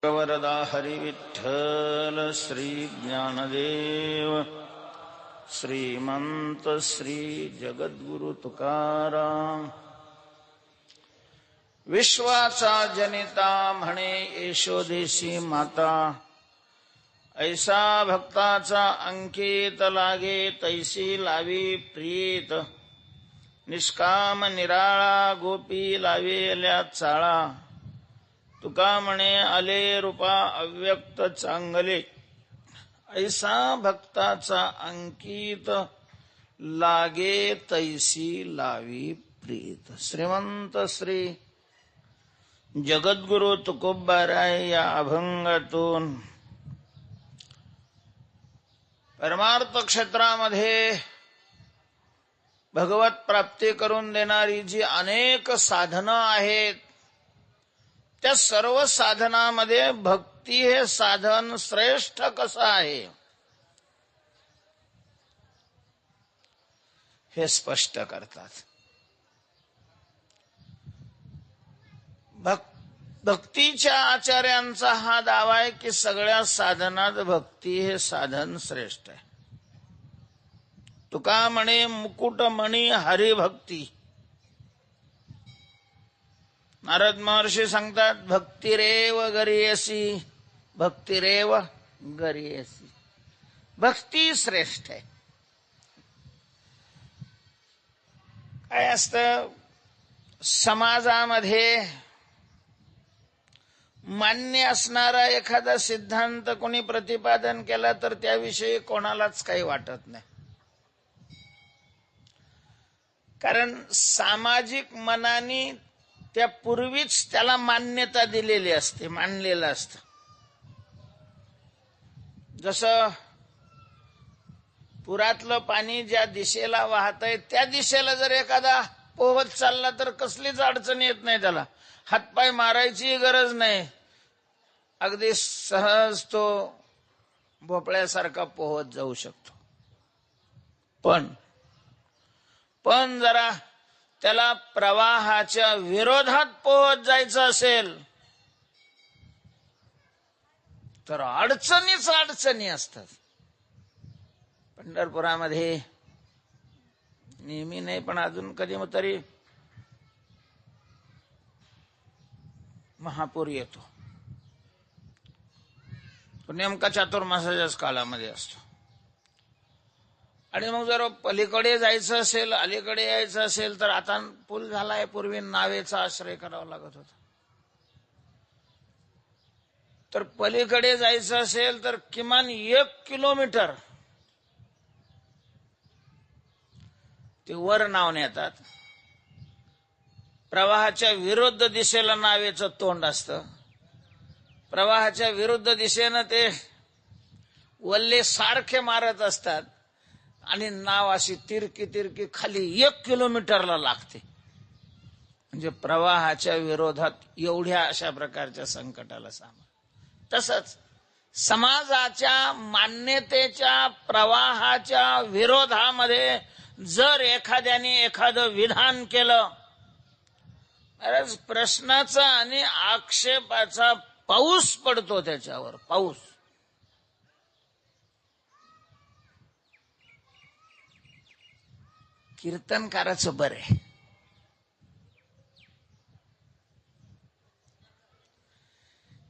वरदा हरिविठ्ठल श्री ज्ञानदेव श्रीमंत श्री जगद्गुरु तुकाराम। विश्वाचा जनिता म्हणे यशोदेशी माता, ऐसा भक्ताचा अंकित लागे तैसी लावी प्रीत। निष्काम निराळा गोपी लावेल्या चाळा, तुका म्हणे आले रूपा अव्यक्त चांगले। ऐसा भक्ताचा अंकित लागे तैसी लावी प्रीत। श्रीमंत श्री जगद्गुरु तुकोबाराय या अभंगातून परमार्थ क्षेत्रामध्ये भगवत प्राप्ती करून देणारी जी अनेक साधनं आहेत, त्या सर्व साधनामध्ये भक्ती हे साधन श्रेष्ठ कसं आहे हे स्पष्ट करतात। भक्तीच्या आचार्यांचा हा दावा आहे की सगळ्या साधनात भक्ती हे साधन श्रेष्ठ आहे। तुका म्हणे मुकुटमणी हरिभक्ती। नारद महर्षी सांगतात भक्तिरेव गरियसी, भक्तिरेव गरियसी। भक्ती श्रेष्ठ आहे। काय असतं, समाजामध्ये मान्य असणारा एखादा सिद्धांत कोणी प्रतिपादन केला तर त्याविषयी कोणालाच काही वाटत नाही, कारण सामाजिक मनाने त्या पूर्वीच त्याला मान्यता दिलेली असते, मानलेलं असतं। जसं पुरातलं पाणी ज्या दिशेला वाहतंय त्या दिशेला जर एखादा पोहत चालला तर कसलीच अडचण येत नाही, त्याला हातपाय मारायची गरज नाही, अगदी सहज तो भोपळ्यासारखा पोहत जाऊ शकतो। पण जरा त्याला प्रवाहाच्या विरोधात पोहत जायचं असेल तर अडचणीच अडचणी असतात। पंढरपुरामध्ये नेहमी नाही पण अजून कधी तरी महापूर येतो, तो नेमका चातुर्मासाच्याच काळामध्ये असतो। आणि मग जर पलीकडे जायचं असेल, अलीकडे यायचं असेल तर आता पूल झालाय, पूर्वी नावेचा आश्रय करावा लागत होता। तर पलीकडे जायचं असेल तर किमान 1 किलोमीटर ते वर नाव नेतात। प्रवाहाच्या विरुद्ध दिशेला नावेचं तोंड असतं, प्रवाहाच्या विरुद्ध दिशेनं ते वल्ले सारखे मारत असतात आणि नाव अशी तिरकी खाली 1 किलोमीटरला लागते। म्हणजे प्रवाहाच्या विरोधात एवढ्या अशा प्रकारच्या संकटाला सामोरं। तसंच समाजाच्या मान्यतेच्या प्रवाहाच्या विरोधामध्ये जर एखाद्याने एखादं विधान केलं, प्रश्नाचा आणि आक्षेपाचा पाऊस पडतो त्याच्यावर, पाऊस। कीर्तनकाराचं बरं आहे,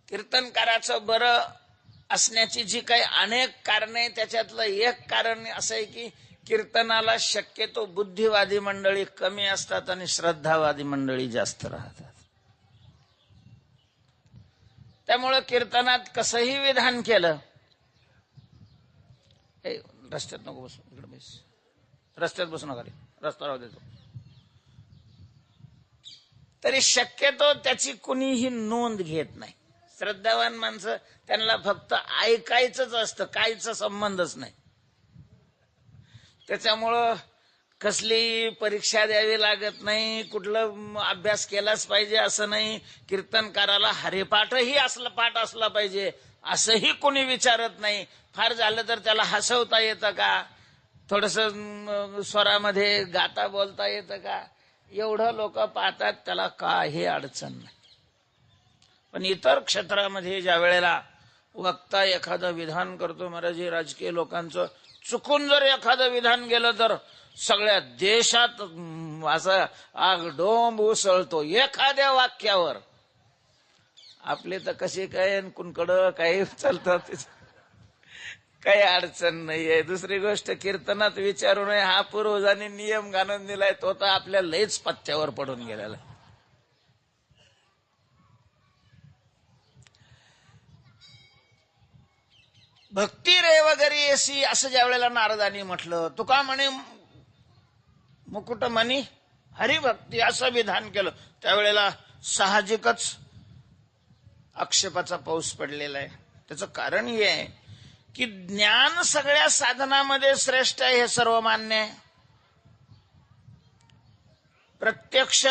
कीर्तनकाराचं बरं असण्याची जी काही अनेक कारणे, त्याच्यातलं एक कारण असं आहे की कीर्तनाला शक्यतो बुद्धिवादी मंडळी कमी असतात आणि श्रद्धावादी मंडळी जास्त राहतात। त्यामुळं कीर्तनात कसंही विधान केलं, रस्त्यात नको बसू, इकडे बस, रस्त्यात बसू नका, रस्ता राहू देतो, तरी शक्यतो त्याची कुणीही नोंद घेत नाही। श्रद्धावान माणसं त्यांना फक्त ऐकायचंच असतं, काहीच संबंधच नाही। त्याच्यामुळं कसली परीक्षा द्यावी लागत नाही, कुठलं अभ्यास केलाच पाहिजे असं नाही, कीर्तनकाराला हरिपाठही पाठ असला पाहिजे असंही कोणी विचारत नाही। फार झालं तर त्याला हसवता येतं का, थोडंसं स्वरामध्ये गाता बोलता येतं का, एवढं लोक पाहतात, त्याला काही अडचण नाही। पण इतर क्षेत्रामध्ये ज्या वेळेला वक्ता एखादं विधान करतो, महाराज राजकीय लोकांचं चुकून जर एखादं विधान गेलं तर सगळ्या देशात असं आगडोंब उसळतो एखाद्या वाक्यावर. आपले तर कसे काय कुणकडं काही चालतात, काही अडचण नाहीये. दुसरी गोष्ट, कीर्तनात विचारू नये हा पूर्वजांनी नियम घालून दिलाय, तो तर आपल्या लयच पथ्यावर पडून गेलेला. भक्ती रे वगैरे अशी असं ज्या वेळेला नारदांनी म्हटलं, तुका म्हणे मुकुट म्हणी हरिभक्ती असं विधान केलं, त्यावेळेला साहजिकच आक्षेपाचा पाऊस पडलेला आहे. त्याचं कारण हे आहे की ज्ञान सगळ्या साधनामध्ये श्रेष्ठ आहे, हे सर्व मान्य आहे. प्रत्यक्ष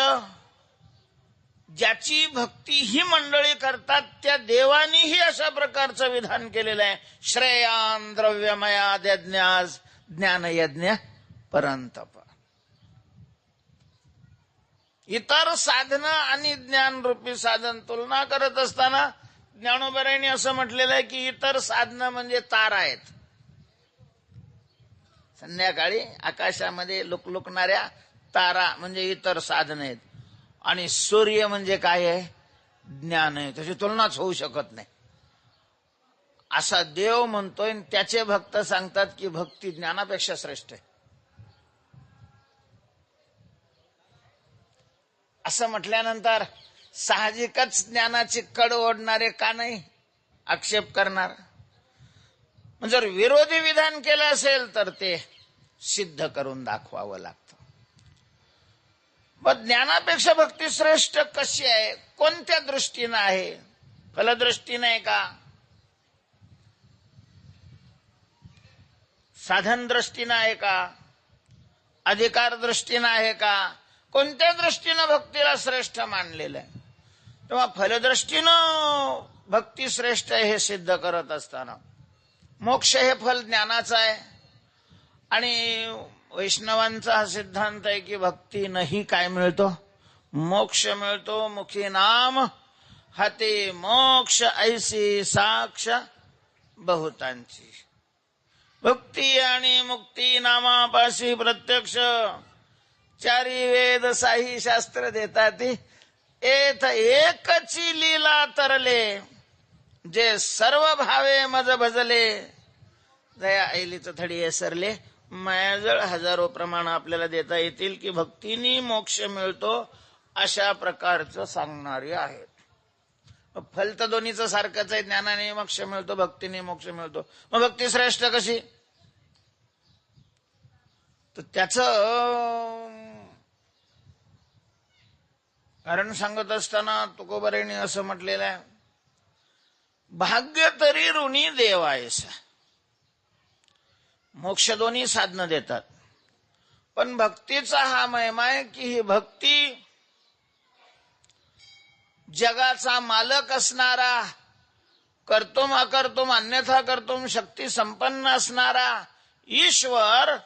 ज्याची भक्ती ही मंडळी करतात त्या देवानीही अशा प्रकारचं विधान केलेलं आहे. श्रेयान द्रव्यमयाद्यज्ञास ज्ञानयज्ञ परंतप. इतर साधनं आणि ज्ञानरूपी साधन तुलना करत असताना ज्ञानोबरायांनी असं म्हटलेलं आहे की इतर साधनं म्हणजे तारा आहेत. संध्याकाळी आकाशामध्ये लुकलुकणाऱ्या तारा म्हणजे इतर साधन आहेत, आणि सूर्य म्हणजे काय आहे, ज्ञान आहे. त्याची तुलनाच होऊ शकत नाही असा देव म्हणतोय. त्याचे भक्त सांगतात की भक्ती ज्ञानापेक्षा श्रेष्ठ आहे. असं म्हटल्यानंतर साहजिकच ज्ञानाची कड ओढणारे का नाही आक्षेप करणार. जर विरोधी विधान केलं असेल तर ते सिद्ध करून दाखवावं लागतं. मग ज्ञानापेक्षा भक्ती श्रेष्ठ कशी आहे, कोणत्या दृष्टीनं आहे? फलदृष्टीनं आहे का, साधन दृष्टीनं आहे का, अधिकार दृष्टीनं आहे का, कोणत्या दृष्टीनं भक्तीला श्रेष्ठ मानलेलं आहे? तेव्हा फलदृष्टीनं भक्ती श्रेष्ठ आहे हे सिद्ध करत असताना मोक्ष हे फल ज्ञानाचं आहे. आणि वैष्णवांचा हा सिद्धांत आहे की भक्तीनंही काय मिळतो, मोक्ष मिळतो. मुखी नाम हाती मोक्ष ऐसी साक्ष बहुतांची. भक्ती आणि मुक्ती नामापाशी प्रत्यक्ष चारी वेद साही शास्त्र देतात. एथ एकची लीला तरले जे सर्व भावे मज भजले. दया ऐलीचं थडी सरले मायाजळ हजारो प्रमाण आपल्याला देता येतील की भक्तीनी मोक्ष मिळतो अशा प्रकारचं सांगणारे आहेत. फल तर दोन्हीचं सारखंच आहे. ज्ञानाने मोक्ष मिळतो, भक्तीने मोक्ष मिळतो. मग भक्ती श्रेष्ठ कशी? तर त्याचं कारण सांगत असताना तुकोबारायांनी असं म्हटलेलं आहे, भाग्य तरी ऋणी देवायसा. मोक्ष दोन्ही साधनं देतात, पण भक्तीचा हा महिमा आहे की ही भक्ती जगाचा मालक असणारा, कर्तुम अकर्तुम अन्यथा कर्तुम शक्ती संपन्न असणारा ईश्वर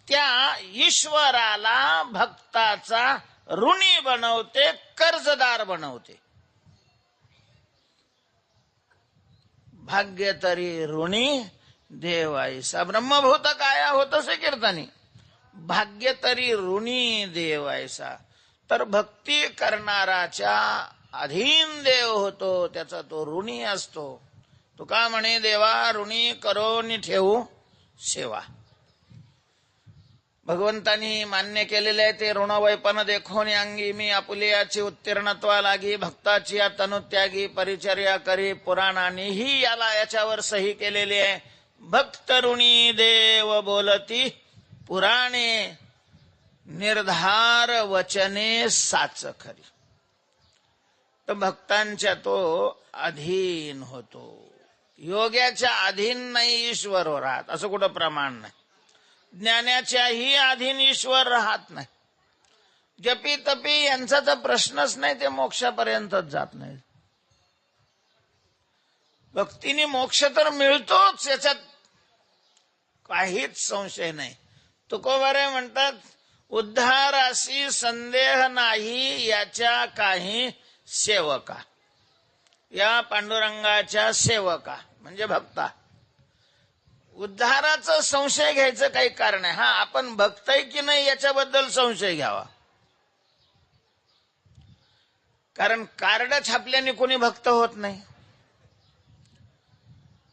त्या ईश्वराला भक्ताचा ऋणी बनवते, कर्जदार बनवते. भाग्य तरी ऋणी देवायसा. ब्रह्मभूत काया होतसे कीर्तनी. भाग्य तरी ऋणी देवायसा. तर भक्ती करणाराच्या अधीन देव होतो, त्याचा तो ऋणी असतो. तुका म्हणे देवा ऋणी करोनी ठेवू सेवा. भगवंतांनी मान्य केलेले आहे ते ऋणवैपन देखोनी अंगी मी आपुलियाची उत्तीर्णत्वा लागी. भक्ताची या तनुत्यागी परिचर्या करी. पुराणांनीही याच्यावर सही केलेली आहे. भक्त ऋणी देव बोलती पुराणे निर्धार वचने साच खरी. तर भक्तांच्या तो अधीन होतो. योग्याच्या अधीन नाही ईश्वर राहत असं कुठं प्रमाण नाही. ज्ञानाच्याही अधीन ईश्वर राहत नाही. जपी तपी यांचा तर प्रश्नच नाही, ते मोक्षापर्यंतच जात नाही. भक्तीने मोक्ष तर मिळतोच, याच्यात काहीच संशय नाही. तुकोबारे म्हणतात उद्धाराशी संदेह नाही याच्या काही सेवका. या पांडुरंगाच्या सेवका म्हणजे भक्ता. उद्धाराचा संशय घ्यायचं काही कारण आहे. हा, आपण भक्त आहे की नाही याच्याबद्दल संशय घ्यावा. कारण कार्ड छापल्याने कोणी भक्त होत नाही.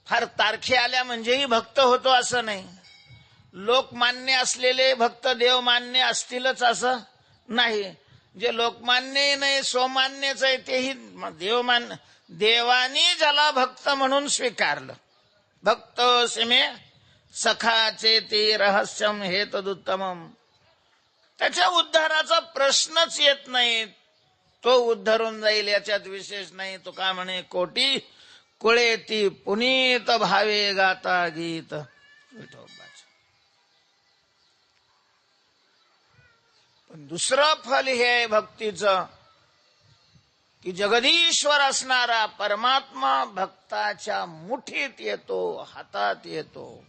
फार तारखे आल्या म्हणजेही भक्त होतो असं नाही. लोकमान्य असलेले भक्त देवमान्य असतीलच असं नाही. जे लोकमान्य नाही स्वमान्यच आहे तेही देवमान्य. देवानी ज्याला भक्त म्हणून स्वीकारलं. भक्त सिमे सखाचे ते रहस्यम हे तदुत्तमम. त्याच्या उद्धाराचा प्रश्नच येत नाही. तो उद्धरून जाईल याच्यात विशेष नाही. तो काय म्हणे, कोटी कुळे ती पुनीत भावे गाता गीत. पण दुसरं फल हे आहे भक्तीचं की जगदीश्वर असणारा परमात्मा भक्ताच्या मुठीत येतो, हातात येतो,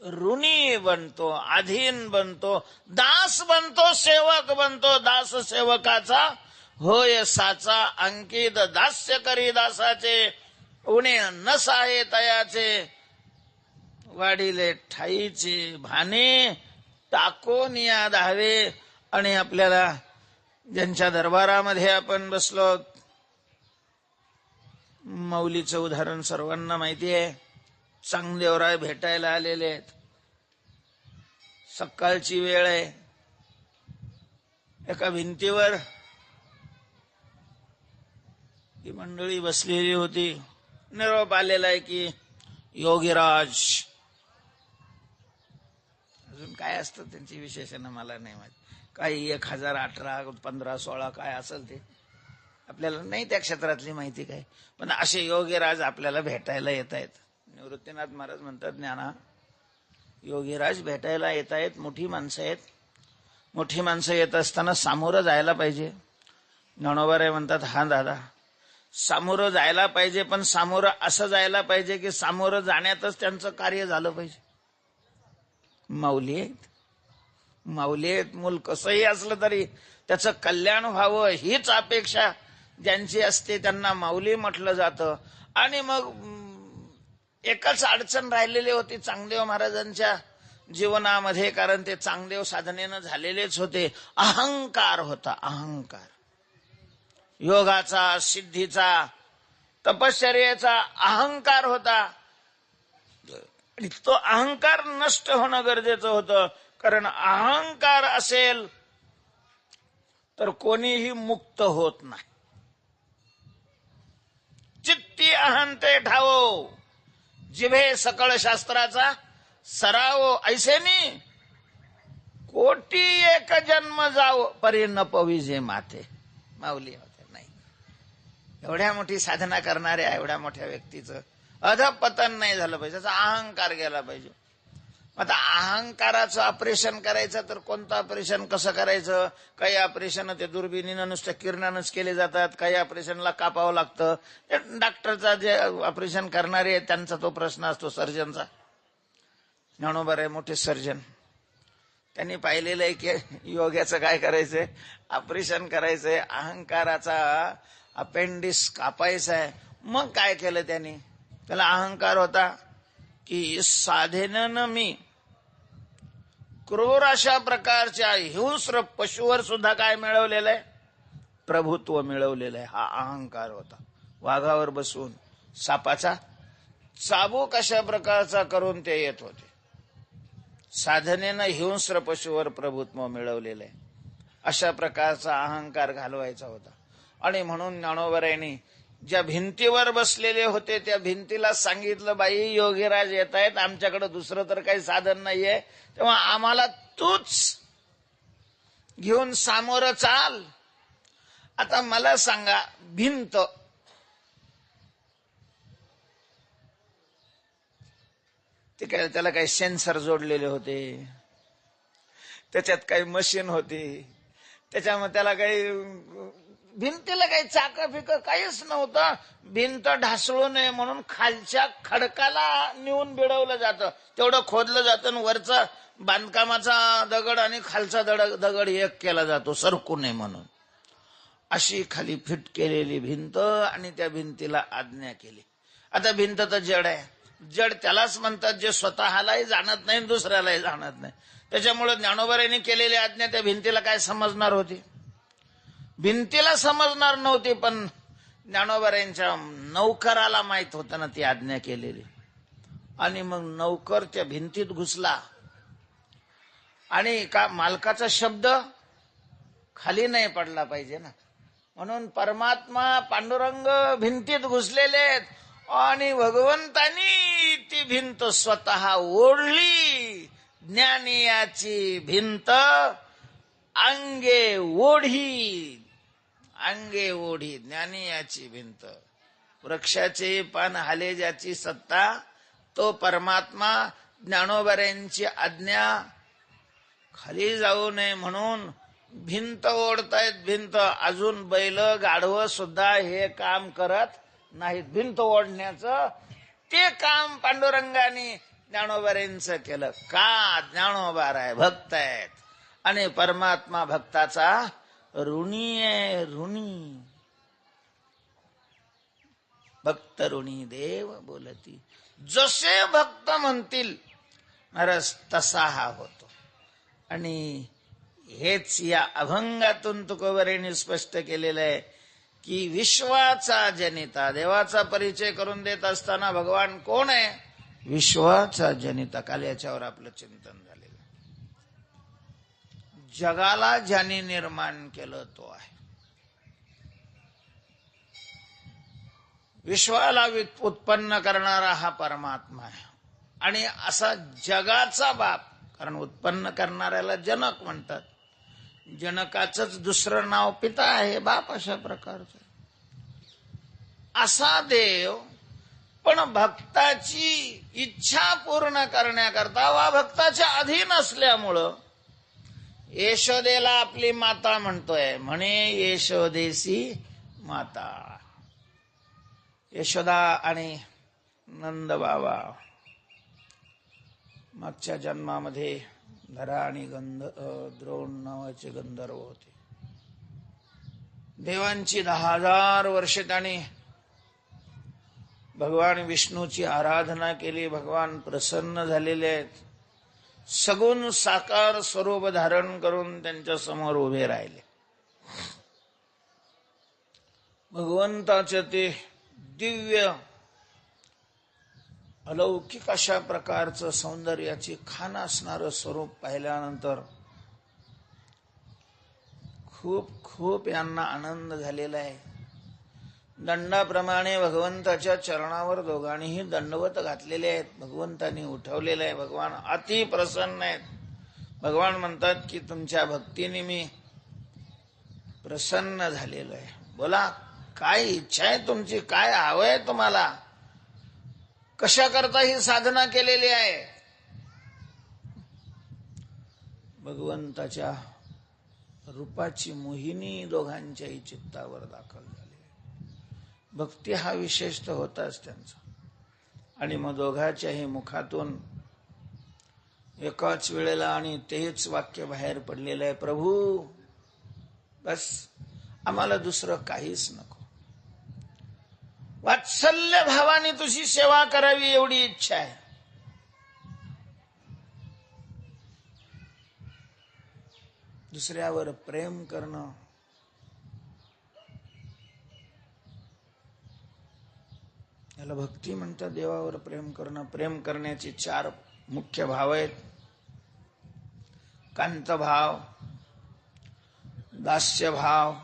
ऋणी बनतो, अधीन बनतो, दास बनतो, सेवक बनतो. दास सेवकाचा होय साचा, अंकित दास्य करी दासाचे, उणे नस आहे तयाचे, वाढिले ठाईचे भाने, टाकोन या धावे. आणि आपल्याला ज्यांच्या दरबारामध्ये आपण बसलो, माऊलीचं उदाहरण सर्वांना माहिती आहे. चांगदेवराय भेटायला आलेले आहेत. सकाळची वेळ आहे. एका भिंतीवर ही मंडळी बसलेली होती. निरोप आलेला आहे की योगीराज. अजून काय असतं त्यांची विशेषणं मला नाही माहिती. काही 1000, 18, 15, 16 काय असेल ते आपल्याला नाही त्या क्षेत्रातली माहिती काय. पण असे योगीराज आपल्याला भेटायला येत आहेत. निवृत्तीनाथ महाराज म्हणतात, ज्ञाना योगीराज भेटायला येत आहेत. मोठी माणसं आहेत. मोठी माणसं येत असताना सामोरं जायला पाहिजे. ज्ञानोबाराय म्हणतात, हा दादा सामोरं जायला पाहिजे, पण सामोरं असं जायला पाहिजे की सामोरं जाण्यातच त्यांचं कार्य झालं पाहिजे. माऊली आहेत. माऊली आहेत. मूल कसंही असलं तरी त्याचं कल्याण व्हावं हीच अपेक्षा ज्यांची असते त्यांना माऊली म्हटलं जातं. आणि मग एकच अडचण राहिलेली होती चांगदेव महाराजांच्या जीवनामध्ये. कारण ते चांगदेव साधनेनं झालेलेच होते. अहंकार होता. अहंकार, योगाचा, सिद्धीचा, तपश्चर्याचा अहंकार होता. आणि तो अहंकार नष्ट होणं गरजेचं होतं. कारण अहंकार असेल तर कोणीही मुक्त होत नाही. चित्ती अहंते ठावो, जिभे सकळ शास्त्राचा सरावो, ऐसेनी कोटी एक जन्म जावो, परी न पविजे माते. माऊली होते. नाही, एवढ्या मोठी साधना करणाऱ्या एवढ्या मोठ्या व्यक्तीचं अधपतन नाही झालं पाहिजे. त्याचा अहंकार गेला पाहिजे. आता अहंकाराचं ऑपरेशन करायचं तर कोणतं ऑपरेशन, कसं करायचं? काही ऑपरेशन ते दुर्बिणीनं नुसत्या किरणानंच केले जातात. काही ऑपरेशनला कापावं लागतं. डॉक्टरचा जे ऑपरेशन करणारे आहेत त्यांचा तो प्रश्न असतो, सर्जनचा. ज्ञानोबाराय मोठे सर्जन. त्यांनी पाहिलेलं आहे की योग्याचं काय करायचंय, ऑपरेशन करायचंय. अहंकाराचा अपेंडिक्स कापायचा आहे. मग काय केलं त्यांनी? त्याला अहंकार होता की साधनेनं मी क्रूर अशा प्रकारच्या हिंस्र पशुवर सुद्धा काय मिळवलेलं आहे? प्रभुत्व मिळवलेलं आहे. हा अहंकार होता. वाघावर बसून सापाचा चाबूक अशा प्रकारचा करून ते येत होते. साधनेनं हिंस्र पशुवर प्रभुत्व मिळवलेलं आहे. अशा प्रकारचा अहंकार घालवायचा होता. आणि म्हणून ज्ञानोबारायांनी ज्या भिंतीवर बसलेले होते त्या भिंतीला सांगितलं, बाई योगीराज येत आहेत, आमच्याकडे दुसरं तर काही साधन नाहीये, तेव्हा आम्हाला तूच घेऊन सामोरं चाल. आता मला सांगा, भिंत ते काय, त्याला काही सेन्सर जोडलेले होते, त्याच्यात काही मशीन होती, त्याच्यामध्ये त्याला काही भिंतीला काही चाकं फिकं काहीच नव्हतं. भिंत ढासळू नये म्हणून खालच्या खडकाला नेऊन बिडवलं जातं. तेवढं खोदलं जातं आणि वरचा बांधकामाचा दगड आणि खालचा दगड एक केला जातो सरकू नये म्हणून. अशी खाली फिट केलेली भिंत आणि त्या भिंतीला आज्ञा केली. आता भिंत तर जड आहे. जड त्यालाच म्हणतात जे स्वतःलाही जाणत नाही दुसऱ्यालाही जाणत नाही. त्याच्यामुळे ज्ञानोबांनी केलेली आज्ञा त्या भिंतीला काय समजणार होती? भिंतीला समजणार नव्हती, पण ज्ञानोबांच्या नौकराला माहित होतं ना ती आज्ञा केलेली. आणि मग नौकर त्या भिंतीत घुसला आणि का मालकाचा शब्द खाली नाही पडला पाहिजे ना, म्हणून परमात्मा पांडुरंग भिंतीत घुसलेले आहेत आणि भगवंतानी ती भिंत स्वतः ओढली. ज्ञानियाची भिंत अंगे ओढी, अंगे ओढी ज्ञानियाची भिंत. वृक्षाचे पान हाले ज्याची सत्ता तो परमात्मा. ज्ञानोबांची आज्ञा खाली जाऊ नये म्हणून भिंत ओढतायत. भिंत अजून बैल गाढव सुद्धा हे काम करत नाहीत. भिंत ओढण्याचं ते काम पांडुरंगाने ज्ञानोबांचं केलं. का? ज्ञानोबा आहे, भक्त आहेत आणि परमात्मा भक्ताचा ऋणी आहे. ऋणी भक्त ऋणी देव बोलती. जसे भक्त म्हणतील महाराज तसा हा होतो. आणि हेच या अभंगातून तुकोबांनी स्पष्ट केलेलं आहे की विश्वाचा जनिता. देवाचा परिचय करून देत असताना भगवान कोण आहे? विश्वाचा जनिता. काल याच्यावर आपलं चिंतन झालेलं. जगाला ज्याने निर्माण केलं तो आहे. विश्वाला उत्पन्न करणारा हा परमात्मा आहे. आणि असा जगाचा बाप, कारण उत्पन्न करणाऱ्याला जनक म्हणतात. जनकाचंच दुसरं नाव पिता आहे, बाप अशा प्रकारचं. असा देव पण भक्ताची इच्छा पूर्ण करण्याकरता वा भक्ताच्या अधीन असल्यामुळं यशोदेला आपली माता म्हणतोय. म्हणे यशोदेसी माता. यशोदा आणि नंद बाबा मागच्या जन्मामध्ये धरा आणि द्रोण नावाचे गंधर्व होते. देवांची 10,000 वर्षे त्यांनी भगवान विष्णूची आराधना केली. भगवान प्रसन्न झालेले आहेत. सगुण साकार स्वरूप धारण करून त्यांच्या समोर उभे राहिले. भगवंताचे ते दिव्य अलौकिक अशा प्रकारचं सौंदर्याची खान असणारं स्वरूप पाहिल्यानंतर खूप खूप यांना आनंद झालेला आहे. दंडाप्रमाणे भगवंताच्या चरणावर दोघांनीही दंडवत घातलेले आहेत. भगवंतांनी उठवलेलं आहे. भगवान अति प्रसन्न आहेत. भगवान म्हणतात की तुमच्या भक्तीने मी प्रसन्न झालेलो आहे. बोला काय इच्छा आहे तुमची, काय हवंय तुम्हाला, कशा करता ही साधना केलेली आहे. भगवंताच्या रूपाची मोहिनी दोघांच्याही चित्तावर दाखल झाली. भक्ती हा विशेष तर होताच त्यांचा. आणि मग दोघांच्याही मुखातून एकाच वेळेला आणि तेच वाक्य बाहेर पडलेलं आहे, प्रभू बस आम्हाला दुसरं काहीच नको. वात्सल्य भावाने तुझी सेवा करावी एवढी इच्छा आहे. दुसऱ्यावर प्रेम करणं याला भक्ती म्हणतात. देवावर प्रेम करणं. प्रेम करण्याचे 4 मुख्य भाव आहेत. कांत भाव, दास्य भाव,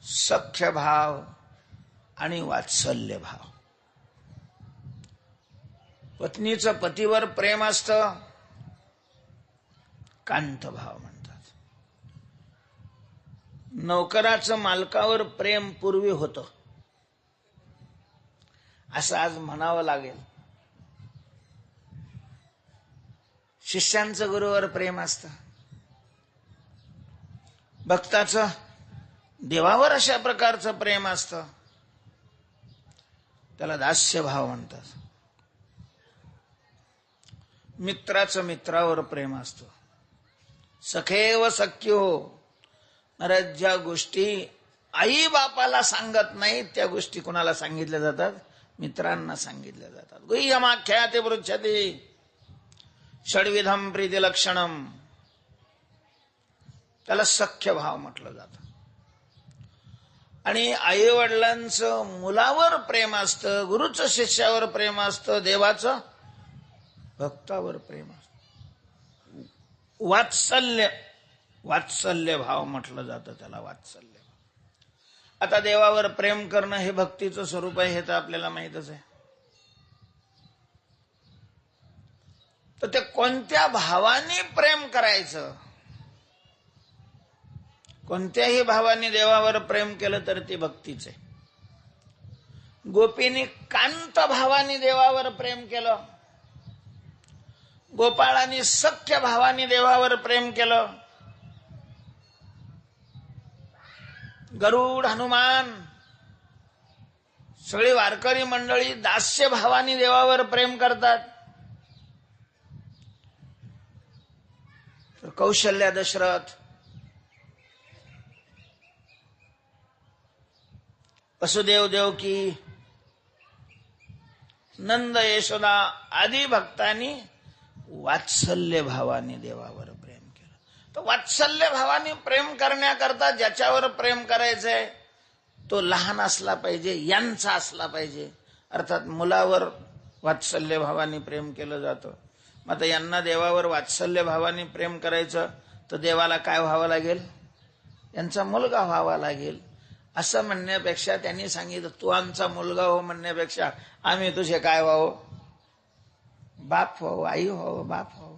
सख्य भाव आणि वात्सल्य भाव. पत्नीचं पतीवर प्रेम असतं, कांत भाव म्हणतात. नोकराचं मालकावर प्रेम पूर्वी होतं असं आज म्हणावं लागेल. शिष्यांचं गुरुवर प्रेम असतं. भक्ताचं देवावर अशा प्रकारचं प्रेम असतं, त्याला दास्य भाव म्हणतात. मित्राचं मित्रावर प्रेम असतं. सखेव सख्यो. महाराज ज्या गोष्टी आई बापाला सांगत नाही त्या गोष्टी कोणाला सांगितल्या जातात? मित्रांना सांगितल्या जातात. गुह्यमाख्याते पृच्छते षड्विधम प्रीतिलक्षणम, त्याला सख्य भाव म्हटलं जातं. आणि आई वडिलांचं मुलावर प्रेम असतं, गुरुचं शिष्यावर प्रेम असतं, देवाचं भक्तावर प्रेम असतं. वात्सल्य, वात्सल्य भाव म्हटलं जातं त्याला, वात्सल्य. आता देवावर प्रेम करणं हे भक्तीचं स्वरूप आहे, हे तर आपल्याला माहीतच आहे. तर ते कोणत्या भावाने प्रेम करायचं? कोणत्याही भावाने देवावर प्रेम केलं तर ती भक्तीच आहे. गोपीने कांत भावाने देवावर प्रेम केलं, गोपाळाने सख्य भावाने देवावर प्रेम केलं, गरुड, हनुमान, सगळी वारकरी मंडळी दास्य भावाने देवावर प्रेम करतात. तर कौशल्या, दशरथ, वसुदेव देवकी, नंद, यशोदा आदी भक्तांनी वात्सल्य भावाने देवावर प्रेम केलं. तर वात्सल्य भावाने प्रेम करण्याकरता ज्याच्यावर प्रेम करायचंय तो लहान असला पाहिजे, यांचा असला पाहिजे. अर्थात मुलावर वात्सल्य भावाने प्रेम केलं जातं. मग आता यांना देवावर वात्सल्य भावाने प्रेम करायचं तर देवाला काय व्हावं लागेल? यांचा मुलगा व्हावा लागेल. असं म्हणण्यापेक्षा त्यांनी सांगितलं तू आमचा मुलगा हो म्हणण्यापेक्षा आम्ही तुझे काय व्हावं? बाप व्हावो, आई व्हावो, बाप व्हावो.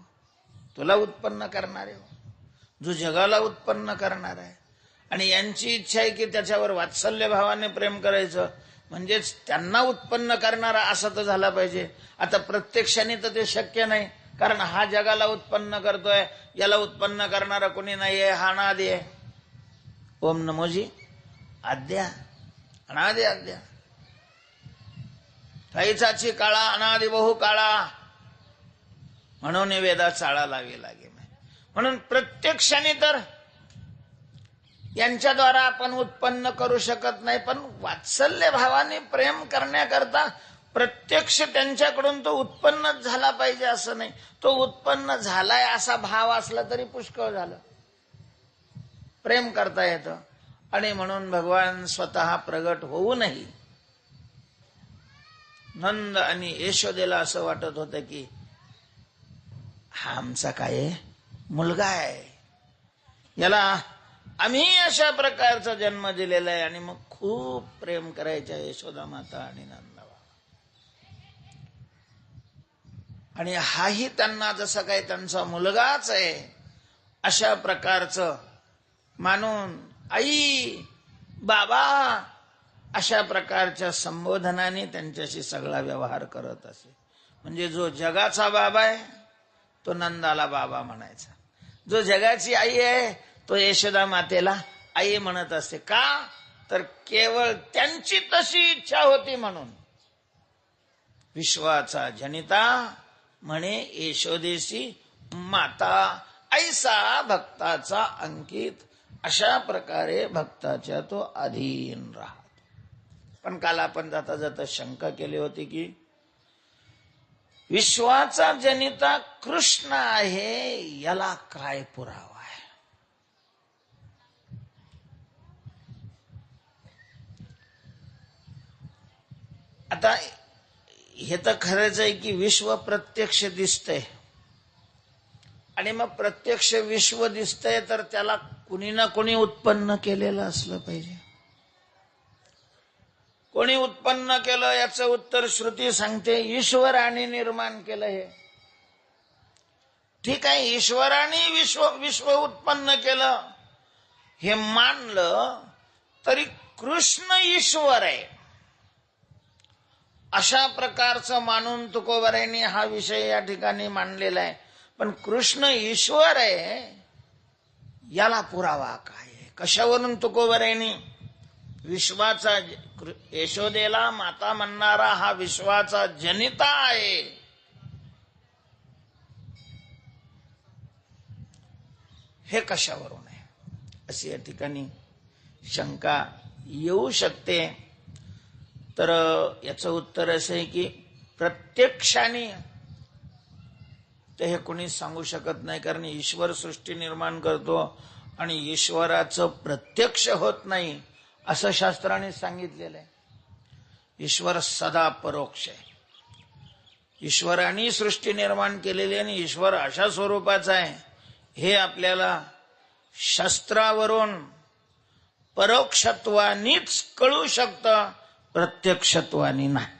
तुला उत्पन्न करणारे हो, जो जगाला उत्पन्न करणार आहे. आणि यांची इच्छा आहे की त्याच्यावर वात्सल्य भावाने प्रेम करायचं, म्हणजेच त्यांना उत्पन्न करणारा असा तर झाला पाहिजे. आता प्रत्यक्षाने तर ते शक्य नाही, कारण हा जगाला उत्पन्न करतोय, याला उत्पन्न करणारा कोणी नाहीये, हा अनादि आहे. ओम नमोजी आद्या, अनादि आद्या, थाईचाची काळा अनादि बहु काळा, म्हणून वेदा चाळा लावी लागे. म्हणून प्रत्यक्षाने तर यांच्याद्वारा आपण उत्पन्न करू शकत नाही, पण वात्सल्य भावाने प्रेम करण्याकरता प्रत्यक्ष त्यांच्याकडून तो उत्पन्नच झाला पाहिजे असं नाही. तो उत्पन्न झालाय असा भाव असला तरी पुष्कळ झालं, प्रेम करता येतं. आणि म्हणून भगवान स्वतः प्रगट होऊनही नंद आणि यशोदेला असं वाटत होतं की हा आमचा काय मुलगा आहे, याला आम्ही अशा प्रकारचा जन्म दिलेला आहे. आणि मग खूप प्रेम करायच्या यशोदा माता आणि नंदा बाबा. आणि हाही त्यांना जसं काही त्यांचा मुलगाच आहे अशा प्रकारचं मानून आई, बाबा अशा प्रकारच्या संबोधनाने त्यांच्याशी सगळा व्यवहार करत असे. म्हणजे जो जगाचा बाबा आहे तो नंदाला बाबा म्हणायचा, जो जगाची आई आहे तो यशोदा मातेला आई म्हणत असते. का तर केवळ त्यांची तशी इच्छा होती म्हणून. विश्वाचा जनिता म्हणे यशोदेशी माता, ऐसा भक्ताचा अंकित. अशा प्रकारे भक्ताच्या तो अधीन राहतो. पण काल आपण जाता जाता शंका केली होती की विश्वाचा जनिता कृष्ण आहे, याला काय पुरावा आहे? आता हे तर खरंच आहे की विश्व प्रत्यक्ष दिसतंय, आणि मग प्रत्यक्ष विश्व दिसतंय तर त्याला कुणी ना कोणी उत्पन्न केलेलं असलं पाहिजे. कोणी उत्पन्न केलं याचं उत्तर श्रुती सांगते, ईश्वराने निर्माण केलं. हे ठीक आहे, ईश्वराने विश्व उत्पन्न केलं हे मानलं तरी कृष्ण ईश्वर आहे अशा प्रकारचं मानून तुकोबारायांनी हा विषय या ठिकाणी मांडलेला आहे. पण कृष्ण ईश्वर आहे याला पुरावा काय आहे? कशावरून तुकोबारायांनी विश्वाचा, यशोदेला माता म्हणणारा हा विश्वाचा जनिता आहे, हे कशावरून आहे? अशी या ठिकाणी शंका येऊ शकते? तर याचं उत्तर असं आहे की प्रत्यक्षाने तर हे कोणी सांगू शकत नाही, कारण ईश्वर सृष्टी निर्माण करतो आणि ईश्वराचं प्रत्यक्ष होत नाही असं शास्त्राने सांगितलेलं आहे. ईश्वर सदा परोक्ष आहे. ईश्वराने सृष्टी निर्माण केलेली आणि ईश्वर अशा स्वरूपाचा आहे हे आपल्याला शास्त्रावरून परोक्षत्वानीच कळू शकतं, प्रत्यक्षत्वानी नाही.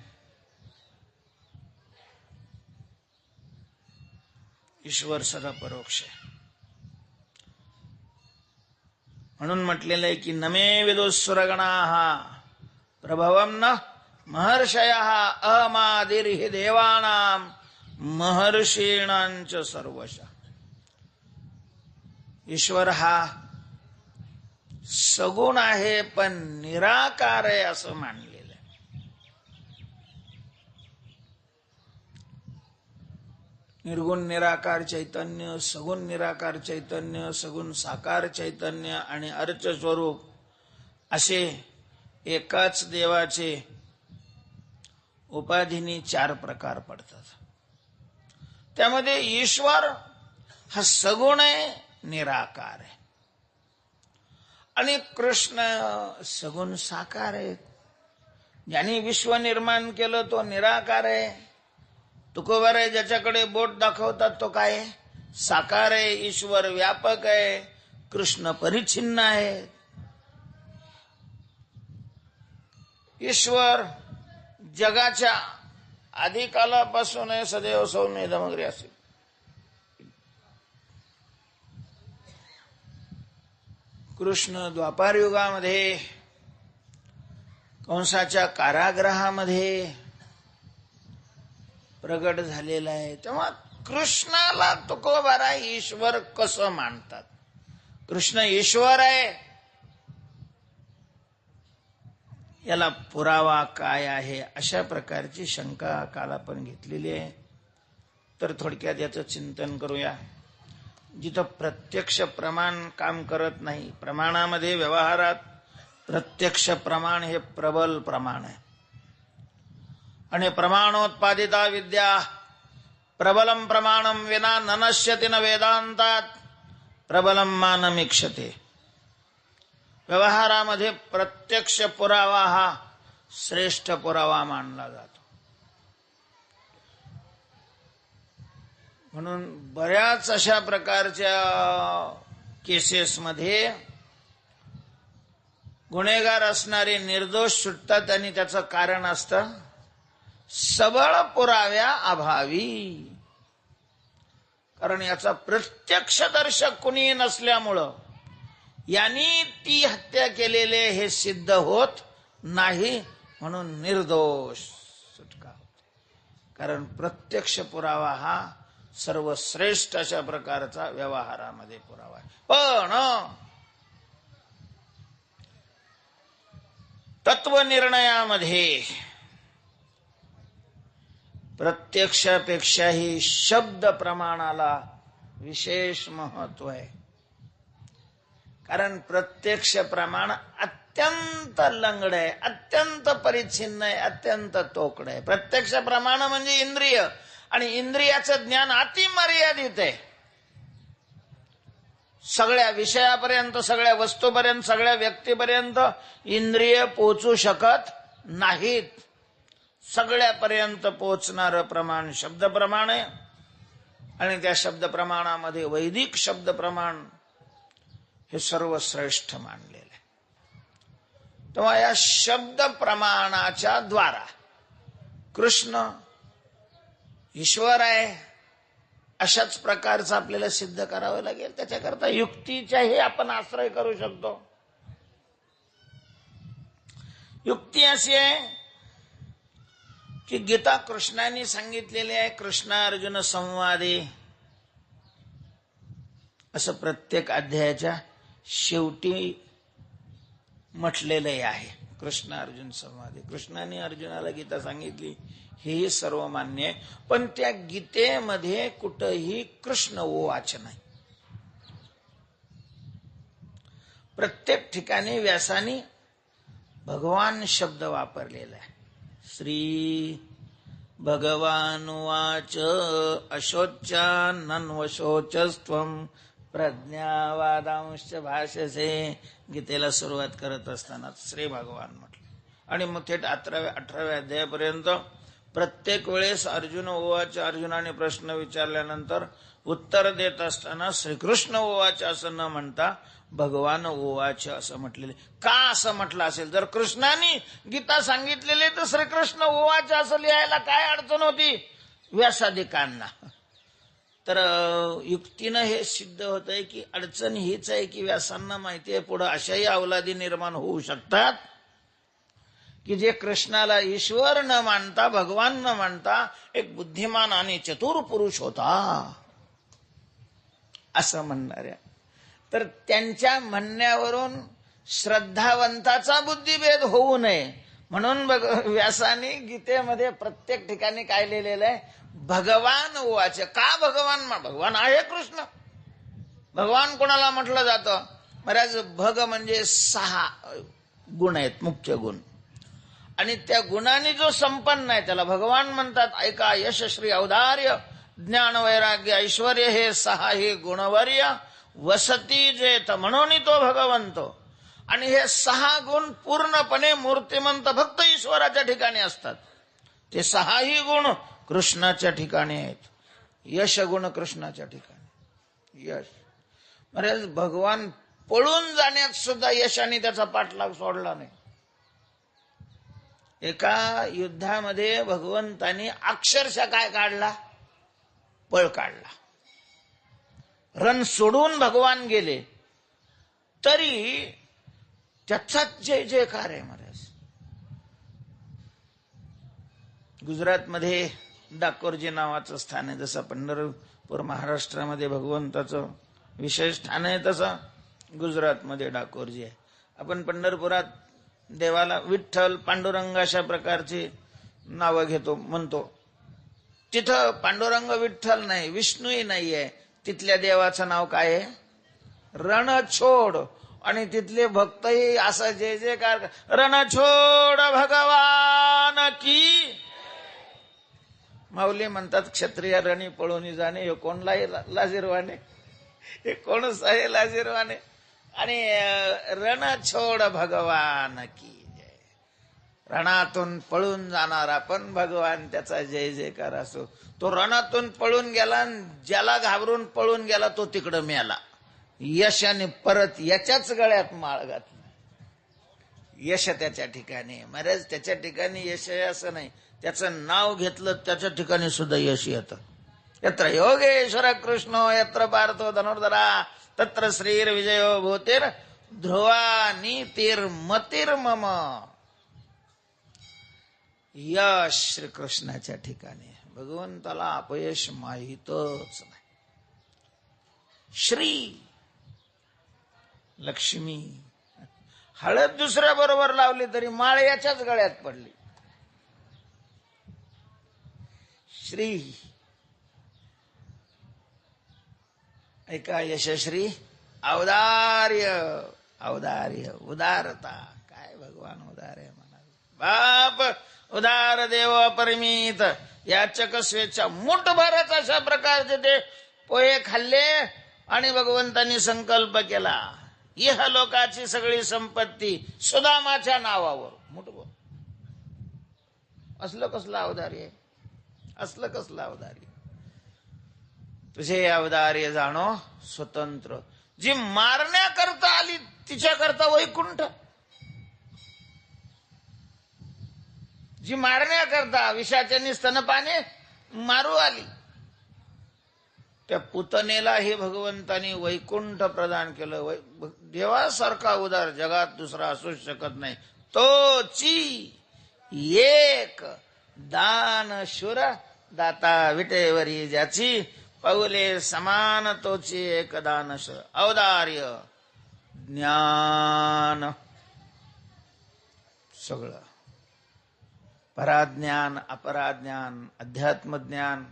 ईश्वर सदा परोक्ष आहे. म्हणून म्हटलेलं आहे की नमे विदुस्सुरगणाः प्रभवं न महर्षयः अहमादिर्हि देवानां महर्षीणांच सर्वशः. ईश्वर हा सगुण आहे पण निराकार आहे असं मानलेलं आहे. निर्गुण निराकार चैतन्य, सगुण निराकार चैतन्य, सगुण साकार चैतन्य आणि अर्च स्वरूप असे एकाच देवाचे उपाधीनी 4 प्रकार पडतात. त्यामध्ये ईश्वर हा सगुण आहे, निराकार आहे, आणि कृष्ण सगुण साकार आहे. ज्यांनी विश्व निर्माण केलं तो निराकार आहे. तुकोबार आहे ज्याच्याकडे बोट दाखवतात तो काय आहे? साकार आहे. ईश्वर व्यापक आहे, कृष्ण परिच्छिन्न आहे. ईश्वर जगाच्या आदिकालापासून आहे, सदैव सौम्य दमग्री असेल. कृष्ण द्वापार युगामध्ये कंसाच्या कारागृहामध्ये प्रगट झालेला आहे. तेव्हा कृष्णाला तुकोबारा ईश्वर कसं मानतात? कृष्ण ईश्वर आहे याला पुरावा काय आहे? अशा प्रकारची शंका काल आपण घेतलेली आहे. तर थोडक्यात याचं चिंतन करूया. जिथं प्रत्यक्ष प्रमाण काम करत नाही, प्रमाणामध्ये व्यवहारात प्रत्यक्ष प्रमाण हे प्रबल प्रमाण आहे. आणि प्रमाणोत्पादिता विद्या प्रबलम प्रमाणम विना न नश्यति न वेदांतात प्रबलम मानमीक्षते. व्यवहारामध्ये प्रत्यक्ष पुरावा हा श्रेष्ठ पुरावा मानला जातो. म्हणून बऱ्याच अशा प्रकारच्या केसेसमध्ये गुन्हेगार असणारे निर्दोष सुटतात आणि त्याचं कारण असतं सबळ पुराव्या अभावी. कारण याचा प्रत्यक्षदर्शक कुणी नसल्यामुळं यांनी ती हत्या केलेले हे सिद्ध होत नाही, म्हणून निर्दोष सुटका होते. कारण प्रत्यक्ष पुरावा हा सर्वश्रेष्ठ अशा प्रकारचा व्यवहारामध्ये पुरावा आहे. पण तत्वनिर्णयामध्ये प्रत्यक्षापेक्षाही शब्द प्रमाणाला विशेष महत्व आहे. कारण प्रत्यक्ष प्रमाण अत्यंत लंगड आहे, अत्यंत परिच्छिन्न आहे, अत्यंत तोकड आहे. प्रत्यक्ष प्रमाण म्हणजे इंद्रिय, आणि इंद्रियाचं ज्ञान अतिमर्यादित आहे. सगळ्या विषयापर्यंत, सगळ्या वस्तूपर्यंत, सगळ्या व्यक्तीपर्यंत इंद्रिय पोचू शकत नाहीत. सगळ्यापर्यंत पोचणारं प्रमाण शब्द प्रमाण आहे. आणि त्या शब्द प्रमाणामध्ये वैदिक शब्द प्रमाण हे सर्वश्रेष्ठ मानलेलं आहे. तेव्हा या शब्द प्रमाणाच्या द्वारा कृष्ण ईश्वर आहे अशाच प्रकारचं आपल्याला सिद्ध करावं लागेल. त्याच्याकरता युक्तीचाही आपण आश्रय करू शकतो. युक्ती अशी आहे की गीता कृष्णाने सांगितलेली आहे. कृष्ण अर्जुन संवादे असं प्रत्येक अध्यायाच्या शेवटी म्हटलेलं आहे. कृष्ण अर्जुन संवादे. कृष्णाने अर्जुनाला गीता सांगितली हेही सर्व मान्य आहे. पण त्या गीतेमध्ये कुठंही कृष्ण उवाच नाही. प्रत्येक ठिकाणी व्यासाने भगवान शब्द वापरलेला आहे. श्री भगवानुवाच अशोच्यानन्वशोचस्त्वं प्रज्ञावादांश्च भाषसे. गीतेला सुरुवात करत असताना श्री भगवान म्हटलं आणि मग थेट 18व्या अध्यायापर्यंत प्रत्येक वेळेस अर्जुन ओवाच, अर्जुनाने प्रश्न विचारल्यानंतर उत्तर देत असताना श्रीकृष्ण ओवाच असं न म्हणता भगवान ओवाच असं म्हटलेले. का असं म्हटलं असेल? जर कृष्णाने गीता सांगितलेले तर श्रीकृष्ण ओवाच असं लिहायला काय अडचण होती व्यासादिकांना? तर युक्तीनं हे सिद्ध होत आहे की अडचण हीच आहे की व्यासांना माहिती आहे पुढे अशाही अवलादी निर्माण होऊ शकतात की जे कृष्णाला ईश्वर न मानता, भगवान न मानता एक बुद्धिमान आणि चतुर पुरुष होता असं म्हणणाऱ्या. तर त्यांच्या म्हणण्यावरून श्रद्धावंताचा बुद्धिभेद होऊ नये म्हणून व्यासाने गीतेमध्ये प्रत्येक ठिकाणी काय लिहिलेलं आहे? भगवान उवाच. का भगवान? भगवान आहे कृष्ण. भगवान कोणाला म्हटलं जातं? महाराज भग म्हणजे 6 गुण आहेत, मुख्य गुण, आणि त्या गुणांनी जो संपन्न आहे त्याला भगवान म्हणतात. ऐका, यश, श्री, औदार्य, ज्ञान, वैराग्य, ऐश्वर हे 6 हे गुणवर्य वसती जेत म्हणून तो भगवंत. आणि हे 6 गुण पूर्णपणे मूर्तिमंत फक्त ईश्वराच्या ठिकाणी असतात. ते 6ही गुण कृष्णाच्या ठिकाणी आहेत. यश गुण कृष्णाच्या ठिकाणी. यश महाराज भगवान पळून जाण्यात सुद्धा यशाने त्याचा पाठलाग सोडला नाही. एका युद्धामध्ये भगवंतानी अक्षरशः काय काढला? पळ काढला. रण सोडून भगवान गेले तरी त्याचाच जय जयकार आहे महाराज. गुजरातमध्ये डाकोरजी नावाचं स्थान आहे. जसं पंढरपूर महाराष्ट्रामध्ये भगवंताचं विशेष स्थान आहे तसं गुजरातमध्ये डाकोरजी आहे. आपण पंढरपुरात देवाला विठ्ठल, पांडुरंग अशा प्रकारची नावं घेतो, म्हणतो. तिथं पांडुरंग विठ्ठल नाही, विष्णूही नाहीये. तिथल्या देवाचं नाव काय आहे? रणछोड. आणि तिथले भक्तही असा जय जयकार, रणछोड भगवान की. माऊली म्हणतात क्षत्रिय रणी पळून जाणे. हे कोणलाही लाजीरवाने, हे कोणच आहे लाजीरवाने. आणि रणछोड भगवान की जय. रणातून पळून जाणारा पण भगवान, त्याचा जय जयकार असो. तो रणातून पळून गेला, ज्याला घाबरून पळून गेला तो तिकडं मेला. यशाने परत याच्याच गळ्यात माळ घातली. यश त्याच्या ठिकाणी महाराज, त्याच्या ठिकाणी यश आहे असं नाही. त्याचं नाव घेतलं त्याच्या ठिकाणी सुद्धा यश येतं. यत्र योगेश्वर कृष्णो यत्र पार्थो धनुर्धरा तत्र श्रीर विजयो भूतीर ध्रुवा नीतीर मतीर मम. यश श्रीकृष्णाच्या ठिकाणी. भगवंताला अपयश माहीतच नाही. श्री लक्ष्मी हळद दुसऱ्या बरोबर लावली तरी माळ याच्याच गळ्यात पडली. श्री ऐका, यशश्री, औदार्य, औदार्य, उदारता. काय भगवान उदार आहे म्हणा. बाप उदार देव अपरिमित. याचक स्वेच्छा. मुठभरच अशा प्रकारचे ते पोहे खाल्ले आणि भगवंतांनी संकल्प केला, इह लोकाची सगळी संपत्ती सुदामाच्या नावावर. मुठभर. असलं कसलं औदार्य आहे? असलं कसलं औदार्य? तुझे औदार्य जाणो स्वतंत्र. जी मारण्याकरता आली तिच्याकरता वैकुंठ. जी मारण्याकरता विषाच्यानी स्तनपाने मारू आली त्या पुतनेला हे भगवंतानी वैकुंठ प्रदान केलं. देवासारखा उदार जगात दुसरा असूच शकत नाही. तोची एक दान शुर दाता विटेवरी ज्याची पाऊले समान तोची एक दान शुर. औदार्य, ज्ञान, सगळं पराज्ञान, अपराज्ञान, अध्यात्मज्ञान,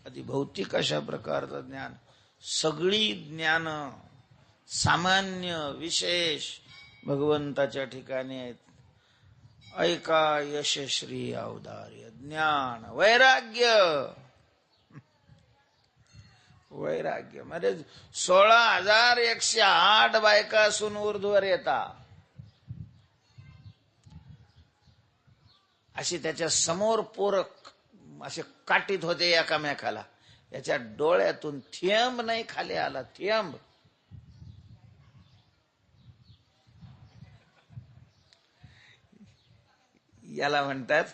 अधिभौतिक अशा प्रकारचं ज्ञान, सगळी ज्ञान सामान्य विशेष भगवंताच्या ठिकाणी आहेत. ऐका यशश्री औदार्य ज्ञान वैराग्य. वैराग्य म्हणजे 16,108 बायका असून ऊर्ध्वर येता अशी त्याच्या समोर पोरक असे काटीत होते एकामेकाला. याच्या डोळ्यातून थेंब नाही खाली आला, थेंब. याला म्हणतात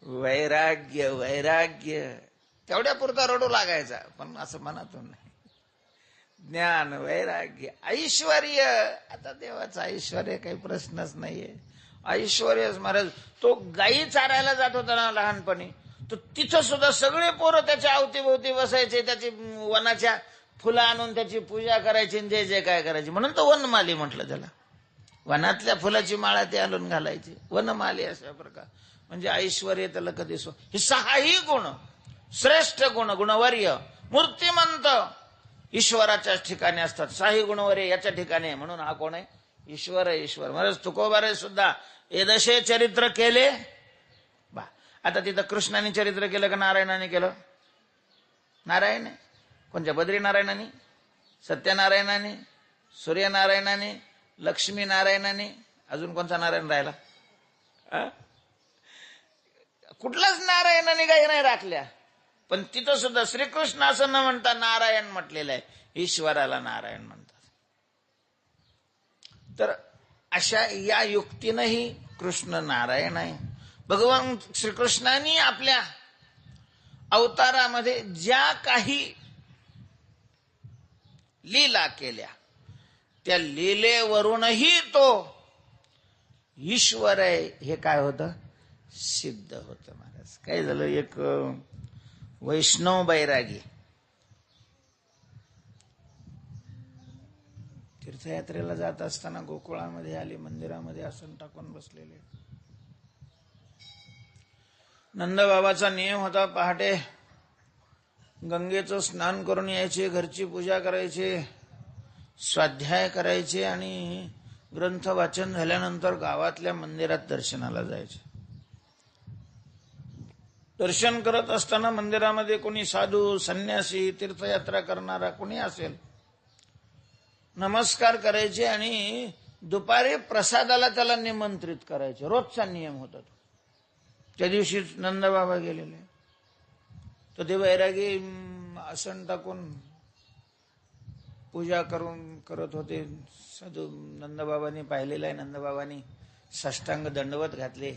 वैराग्य. वैराग्य तेवढ्या पुरता रडू लागायचा, पण असं मनातून नाही. ज्ञान वैराग्य ऐश्वर्य. आता देवाचं ऐश्वर्य काही प्रश्नच नाहीये. ऐश्वर्य महाराज तो गायी चारायला जात होता ना लहानपणी, तर तिथं सुद्धा सगळे पोरं त्याच्या अवतीभोवती बसायचे, त्याची वनाच्या फुलं आणून त्याची पूजा करायची, जे जे काय करायची. म्हणून तो वनमाली म्हटलं त्याला. वनातल्या फुलाची माळा ते आणून घालायची, वनमाली अशा प्रकार. म्हणजे ऐश्वर्य त्याला कधी हे 6ही गुण श्रेष्ठ गुण. गुणवर्य मूर्तिमंत ईश्वराच्याच ठिकाणी असतात. 6ही गुणवर्य याच्या ठिकाणी. म्हणून हा कोण आहे? ईश्वर आहे. ईश्वर महाराज तुकोबारे सुद्धा एदशे चरित्र केले बा. आता तिथं कृष्णाने चरित्र केलं का नारायणाने केलं? नारायण. कोणत्या? बद्रीनारायणाने, सत्यनारायणाने, सूर्यनारायणाने, लक्ष्मी नारायणाने. अजून कोणता नारायण राहिला? कुठलाच नारायणाने काही नाही राखल्या. पण तिथं सुद्धा श्रीकृष्ण असं न म्हणता नारायण म्हटलेलं आहे. ईश्वराला नारायण म्हणतात. तर अशा या युक्तीनंही कृष्ण नारायण आहे. भगवान श्रीकृष्णाने आपल्या अवतारामध्ये ज्या काही लीला केल्या त्या लीलेवरूनही तो ईश्वर आहे हे काय होतं? सिद्ध होतं. महाराज काय झालं, एक वैष्णव बैरागी तीर्थयात्रेला जात असताना गोकुळामध्ये आले. मंदिरामध्ये आसन टाकून बसलेले. नंदबाबाचा नियम होता पहाटे गंगेचं स्नान करून यायचे, घरची पूजा करायचे, स्वाध्याय करायचे आणि ग्रंथ वाचन झाल्यानंतर गावातल्या मंदिरात दर्शनाला जायचे. दर्शन करत असताना मंदिरामध्ये कोणी साधू, संन्यासी, तीर्थयात्रा करणारा कोणी असेल, नमस्कार करायचे आणि दुपारी प्रसादाला त्याला निमंत्रित करायचे. रोजचा नियम होता तो. त्या दिवशी नंदबाबा गेलेले, तर ते वैरागी आसन टाकून पूजा करत होते. साधू नंदबाबांनी पाहिलेलं आहे. नंदबाबांनी साष्टांग दंडवत घातले.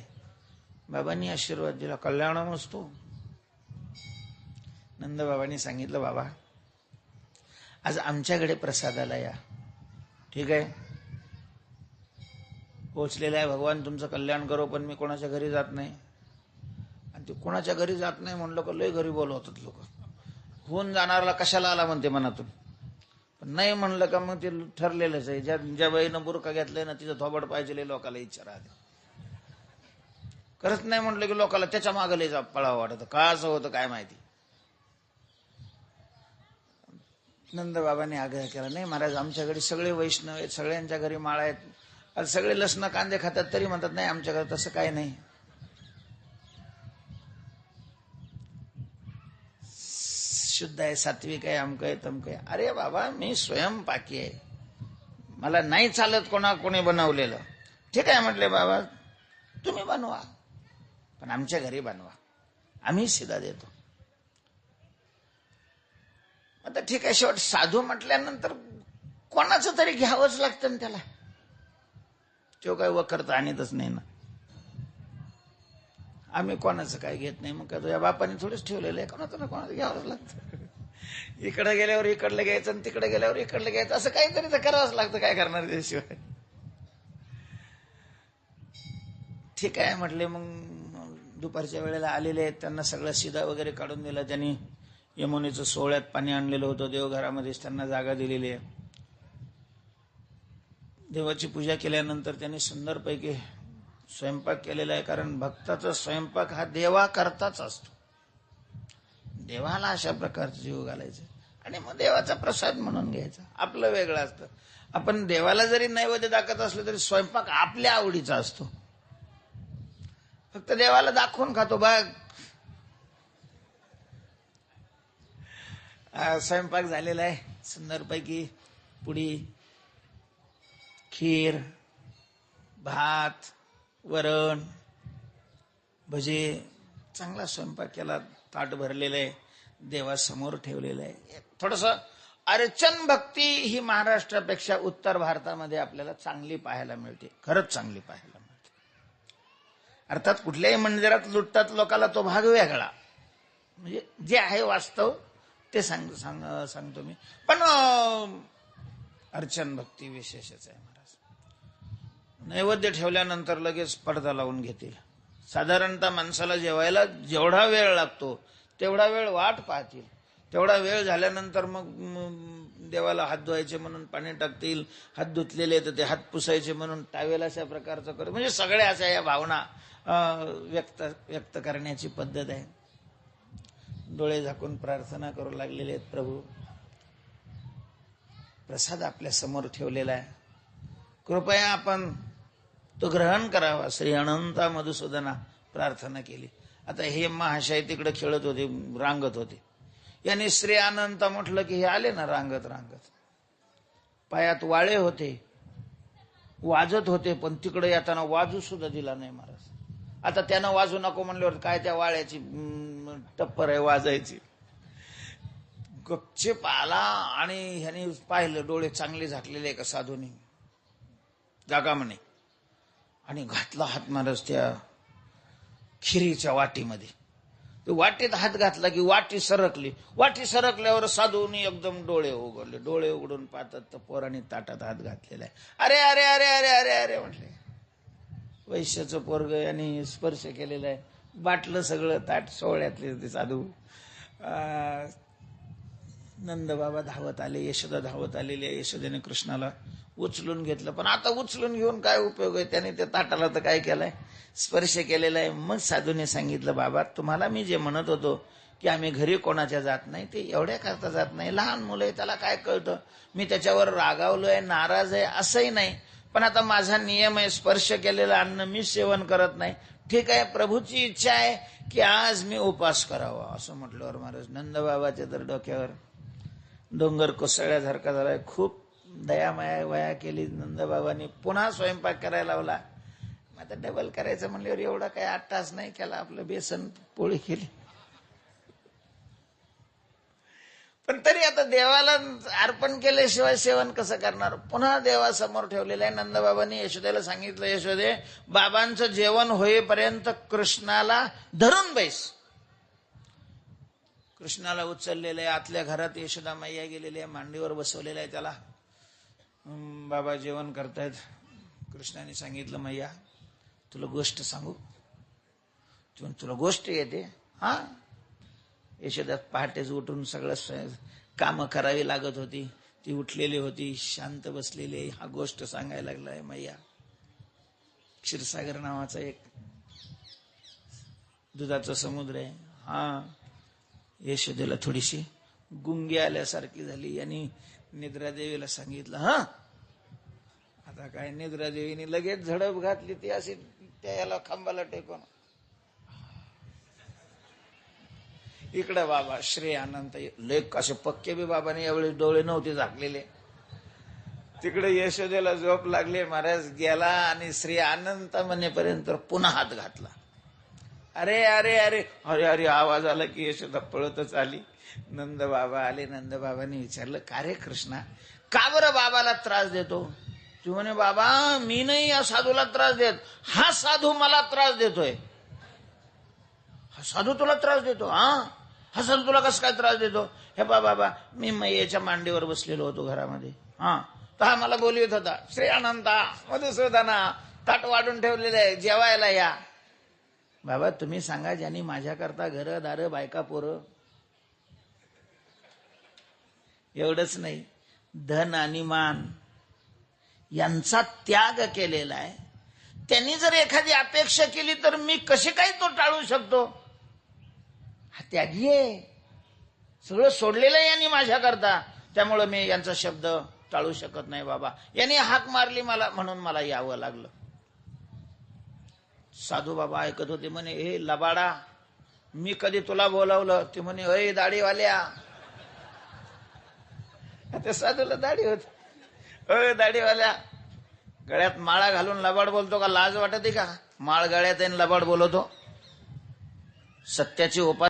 बाबांनी आशीर्वाद दिला, कल्याणमस्तु. नंदबाबांनी सांगितलं, बाबा आज आमच्याकडे प्रसादाला या. ठीक आहे, पोचलेला आहे, भगवान तुमचं कल्याण करो, पण मी कोणाच्या घरी जात नाही. आणि ते कोणाच्या घरी जात नाही म्हणलं का लय घरी बोलवतात लोक. होऊन जाणारला कशाला आला म्हणते मनातून. पण नाही म्हणलं का मग ते ठरलेलंच आहे. ज्या बाईनं बुरका घेतलंय ना तिचं थोबड पाहिजे लोकाला इच्छा राहते. करत नाही म्हटलं की लोकाला त्याच्या मागं लय पळावं वाटतं. का असं होतं काय माहिती. नंदबाबांनी आग्रह केला, नाही महाराज आमच्याकडे सगळे वैष्णव आहेत, सगळ्यांच्या घरी माळा आहेत. आज सगळे लसण कांदे खातात तरी म्हणतात नाही आमच्याकडे तसं काय नाही. शुद्ध आहे, सात्विक आहे, अमक आहे, तमक आहे. अरे बाबा मी स्वयंपाकी आहे, मला नाही चालत कोणी बनवलेलं. ठीक आहे म्हटले, बाबा तुम्ही बनवा, पण आमच्या घरी बनवा, आम्ही शिदा देतो. आता ठीक आहे, शेवट साधू म्हटल्यानंतर कोणाचं तरी घ्यावंच लागतं ना त्याला. तो काय वखर तर आणतच नाही ना. आम्ही कोणाचं काय घेत नाही. मग काय तुझ्या बापाने थोडंच ठेवलेलं आहे, कोणाचं ना कोणाचं घ्यावंच लागतं. इकडे गेल्यावर इकडलं घ्यायचं आणि तिकडे गेल्यावर इकडलं घ्यायचं, असं काहीतरी तर करावंच लागतं. काय करणार त्याशिवाय. ठीक आहे म्हटले. मग दुपारच्या वेळेला आलेले आहेत, त्यांना सगळं शिदा वगैरे काढून दिला. त्यांनी यमुनेचं सोहळ्यात पाणी आणलेलं होतं, देवघरामध्येच त्यांना जागा दिलेली आहे. देवाची पूजा केल्यानंतर त्यांनी सुंदरपैकी स्वयंपाक केलेला आहे. कारण भक्ताचा स्वयंपाक हा देवा करताच असतो. देवाला अशा प्रकारचं जीव घालायचं आणि मग देवाचा प्रसाद म्हणून घ्यायचा. आपलं वेगळं असतं. आपण देवाला जरी नैवेद्य दाखवत असलं तरी स्वयंपाक आपल्या आवडीचा असतो. फक्त देवाला दाखवून खातो बघ. स्वयंपाक झालेला आहे सुंदरपैकी, पुडी, खीर, भात, वरण, भजे, चांगला स्वयंपाक केला, ताट भरलेलं आहे, देवासमोर ठेवलेलं आहे. थोडस अर्चन भक्ती ही महाराष्ट्रापेक्षा उत्तर भारतामध्ये आपल्याला चांगली पाहायला मिळते, खरंच चांगली पाहायला मिळते. अर्थात कुठल्याही मंदिरात लुटतात लोकाला तो भाग वेगळा, म्हणजे जे आहे वास्तव ते सांगतो मी. पण अर्चन भक्ती विशेषच आहे महाराज. नैवेद्य ठेवल्यानंतर लगेच पडदा लावून घेतील. साधारणतः माणसाला जेवायला जेवढा वेळ लागतो तेवढा वेळ वाट पाहतील. तेवढा वेळ झाल्यानंतर मग देवाला हात धुवायचे म्हणून पाणी टाकतील, हात धुतलेले तर ते हात पुसायचे म्हणून टावेल, अशा प्रकारचं करत, म्हणजे सगळ्या अशा या भावना व्यक्त करण्याची पद्धत आहे. डोळे झाकून प्रार्थना करू लागलेले आहेत. प्रभू, प्रसाद आपल्या समोर ठेवलेला आहे, कृपया आपण तो ग्रहण करावा. श्री अनंता मधुसूदना प्रार्थना केली. आता हे महाशय तिकडे खेळत होते, रांगत होते. यांनी श्री अनंता म्हटलं की हे आले ना रांगत रांगत. पायात वाळे होते, वाजत होते, पण तिकडे येताना वाजू सुद्धा दिला नाही महाराज. आता त्यानं वाजू नको म्हणल्यावर काय त्या वाळ्याची टप्पर आहे वाजायची. गपचेप आला आणि ह्याने पाहिलं, डोळे चांगले झाकलेले का साधूने, जागा म्हणे, आणि घातला हात महाराज त्या खिरीच्या वाटीमध्ये. वाटीत हात घातला की वाटी सरकली. वाटी सरकल्यावर साधूनी एकदम डोळे उघडले. डोळे उघडून पाहतात तर पोरांनी ताटात हात घातलेला आहे. अरे अरे अरे अरे अरे अरे म्हटले, वैश्याचं पोरग यांनी स्पर्श केलेला आहे. बाटलं सगळं ताट सोहळ्यातले होते साधू. नंदबाबा धावत आले, यशोदा धावत आलेली आहे. यशोदेने कृष्णाला उचलून घेतलं, पण आता उचलून घेऊन काय उपयोग आहे, त्याने त्या ताटाला तर काय केलंय, स्पर्श केलेला आहे. मग साधूने सांगितलं, बाबा तुम्हाला मी जे म्हणत होतो की आम्ही घरी कोणाच्या जात नाही, ते एवढ्या करता जात नाही. लहान मुलं आहे, त्याला काय कळतं. मी त्याच्यावर रागावलोय, नाराज आहे असंही नाही, पण आता माझा नियम आहे, स्पर्श केलेलं अन्न मी सेवन करत नाही. ठीक आहे, प्रभूची इच्छा आहे की आज मी उपास करावा. असं म्हटल्यावर महाराज नंदबाबाच्या तर डोक्यावर डोंगर कोसळल्यासारखा झालाय. खूप दयामाया वया केली नंदबाबांनी. पुन्हा स्वयंपाक करायला लावला. आता डबल करायचं म्हणल्यावर एवढा काही 8 तास नाही केला. आपलं बेसन पोळी केली, पण तरी आता देवाला अर्पण केल्याशिवाय सेवन कसं करणार. पुन्हा देवासमोर ठेवलेलं आहे. नंदबाबांनी यशोदेला सांगितलं, यशोदे बाबांचं जेवण होईपर्यंत कृष्णाला धरून बैस. कृष्णाला उचललेलं आहे. आतल्या घरात यशोदा मैया गेलेली आहे, मांडीवर बसवलेलं आहे त्याला. बाबा जेवण करतायत. कृष्णाने सांगितलं, मैया तुला गोष्ट सांगू. तुला गोष्ट येते. हा, यशोदा पहाटेच उठून सगळं कामं करावी लागत होती. ती उठलेली होती, शांत बसलेली. हा गोष्ट सांगायला लागलाय मैया. क्षीरसागर नावाचा एक दुधाचा समुद्र आहे. हा, यशोदेला थोडीशी गुंगी आल्यासारखी झाली. यांनी निद्रादेवीला सांगितलं. हा, आता काय निद्रादेवीने लगेच झडप घातली. ती अशी त्याला खांबाला टेकून, इकडे बाबा श्री अनंत लेख असे पक्के बी बाबाने यावेळी डोळे नव्हते झाकलेले. तिकडे यशोदेला झोप लागली. महाराज गेला आणि श्री अनंत म्हणेपर्यंत पुन्हा हात घातला. अरे अरे अरे अरे अरे आवाज आला की यशोदा पळतच आली. नंदबाबा आले. नंदबाबांनी विचारलं, का रे कृष्णा, का बरं बाबाला त्रास देतो. तू म्हणे, बाबा मी नाही या साधूला त्रास देत, हा साधू मला त्रास देतोय. हा साधू तुला त्रास देतो. हा साधू तुला कसं काय त्रास देतो. हे बाबा मी मैयाच्या मांडीवर बसलेलो होतो घरामध्ये. तर हा मला बोलवत होता, श्री अनंता मधुसूदना ताट वाढून ठेवलेलं आहे, जेवायला या. बाबा तुम्ही सांगा, ज्यांनी माझ्याकरता घर दार बायका पोरं, एवढंच नाही धन आणि मान यांचा त्याग केलेला आहे, त्यांनी जर एखादी अपेक्षा केली तर मी कशी काय तो टाळू शकतो. हा त्यागी आहे, सगळं सोडलेलं आहे यांनी माझ्याकरता, त्यामुळे मी यांचा शब्द टाळू शकत नाही. बाबा यांनी हाक मारली मला, म्हणून मला यावं लागलं. साधू बाबा ऐकत होते. म्हणे, हे लबाडा, मी कधी तुला बोलावलं? ते म्हणे, अय दाढीवाल्या. त्या साधूला दाढी होती. अय दाढीवाल्या, गळ्यात माळा घालून लबाड बोलतो का? लाज वाटते का? माळ गळ्यात आहे लबाड बोलतो. सत्याची उपासना